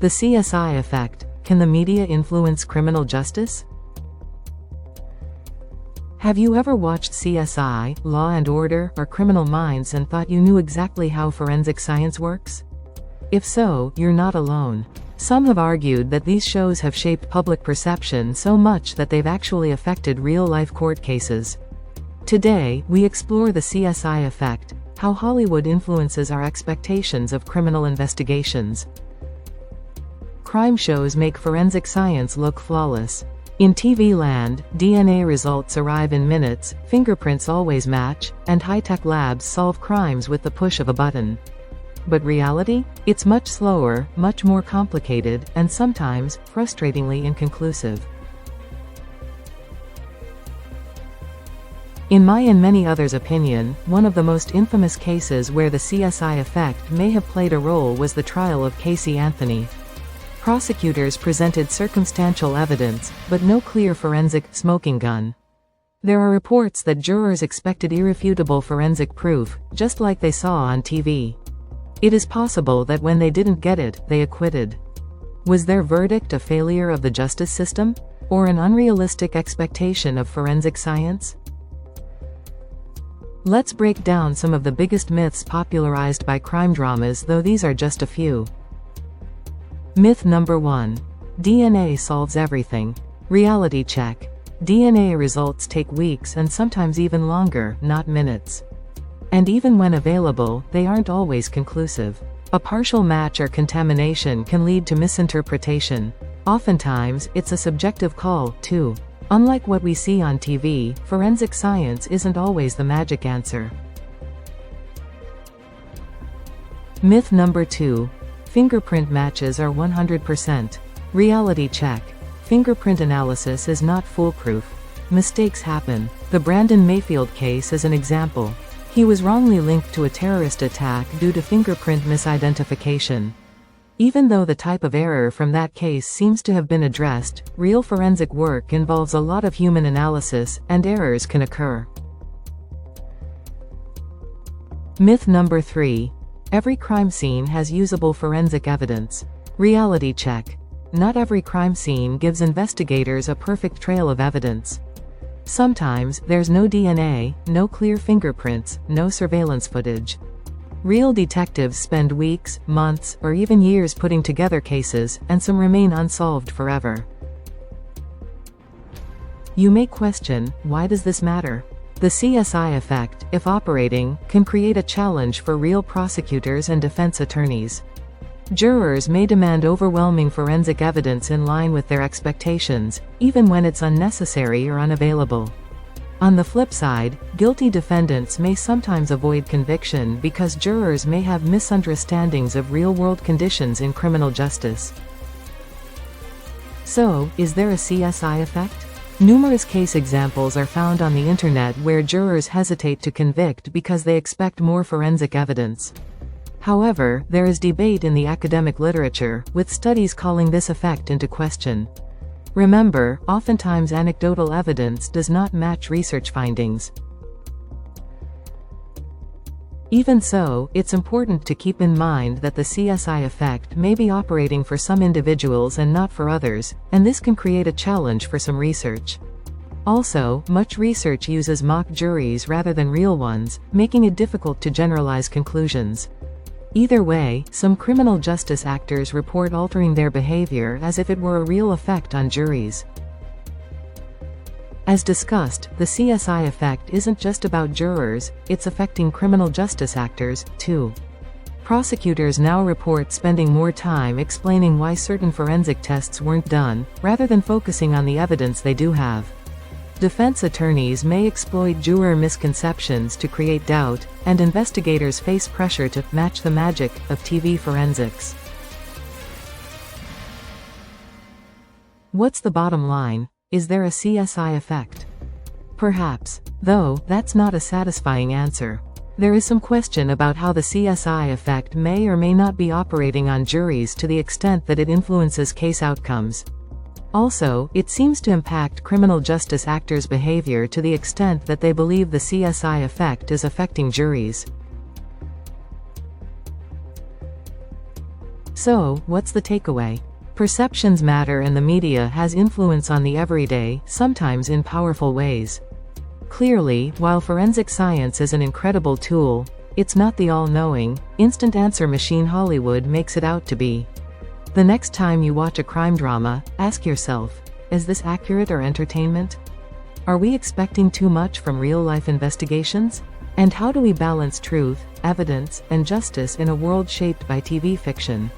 The CSI Effect. Can the media influence criminal justice? Have you ever watched CSI, Law and Order, or Criminal Minds and thought you knew exactly how forensic science works? If so, you're not alone. Some have argued that these shows have shaped public perception so much that they've actually affected real-life court cases. Today, we explore the CSI Effect, how Hollywood influences our expectations of criminal investigations. Crime shows make forensic science look flawless. In TV land, DNA results arrive in minutes, fingerprints always match, and high-tech labs solve crimes with the push of a button. But reality? It's much slower, much more complicated, and sometimes, frustratingly inconclusive. In my and many others' opinion, one of the most infamous cases where the CSI Effect may have played a role was the trial of Casey Anthony. Prosecutors presented circumstantial evidence, but no clear forensic smoking gun. There are reports that jurors expected irrefutable forensic proof, just like they saw on TV. It is possible that when they didn't get it, they acquitted. Was their verdict a failure of the justice system? Or an unrealistic expectation of forensic science? Let's break down some of the biggest myths popularized by crime dramas, though these are just a few. Myth number 1. DNA solves everything. Reality check. DNA results take weeks and sometimes even longer, not minutes. And even when available, they aren't always conclusive. A partial match or contamination can lead to misinterpretation. Oftentimes, it's a subjective call, too. Unlike what we see on TV, forensic science isn't always the magic answer. Myth number 2. Fingerprint matches are 100%. Reality check. Fingerprint analysis is not foolproof. Mistakes happen. The Brandon Mayfield case is an example. He was wrongly linked to a terrorist attack due to fingerprint misidentification. Even though the type of error from that case seems to have been addressed, real forensic work involves a lot of human analysis, and errors can occur. Myth number 3. Every crime scene has usable forensic evidence. Reality check. Not every crime scene gives investigators a perfect trail of evidence. Sometimes, there's no DNA, no clear fingerprints, no surveillance footage. Real detectives spend weeks, months, or even years putting together cases, and some remain unsolved forever. You may question, why does this matter? The CSI Effect, if operating, can create a challenge for real prosecutors and defense attorneys. Jurors may demand overwhelming forensic evidence in line with their expectations, even when it's unnecessary or unavailable. On the flip side, guilty defendants may sometimes avoid conviction because jurors may have misunderstandings of real-world conditions in criminal justice. So, is there a CSI Effect? Numerous case examples are found on the internet where jurors hesitate to convict because they expect more forensic evidence. However, there is debate in the academic literature, with studies calling this effect into question. Remember, oftentimes anecdotal evidence does not match research findings. Even so, it's important to keep in mind that the CSI Effect may be operating for some individuals and not for others, and this can create a challenge for some research. Also, much research uses mock juries rather than real ones, making it difficult to generalize conclusions. Either way, some criminal justice actors report altering their behavior as if it were a real effect on juries. As discussed, the CSI Effect isn't just about jurors, it's affecting criminal justice actors, too. Prosecutors now report spending more time explaining why certain forensic tests weren't done, rather than focusing on the evidence they do have. Defense attorneys may exploit juror misconceptions to create doubt, and investigators face pressure to match the magic of TV forensics. What's the bottom line? Is there a CSI Effect? Perhaps. Though, that's not a satisfying answer. There is some question about how the CSI Effect may or may not be operating on juries to the extent that it influences case outcomes. Also, it seems to impact criminal justice actors' behavior to the extent that they believe the CSI Effect is affecting juries. So, what's the takeaway? Perceptions matter and the media has influence on the everyday, sometimes in powerful ways. Clearly, while forensic science is an incredible tool, it's not the all-knowing, instant answer machine Hollywood makes it out to be. The next time you watch a crime drama, ask yourself, is this accurate or entertainment? Are we expecting too much from real-life investigations? And how do we balance truth, evidence, and justice in a world shaped by TV fiction?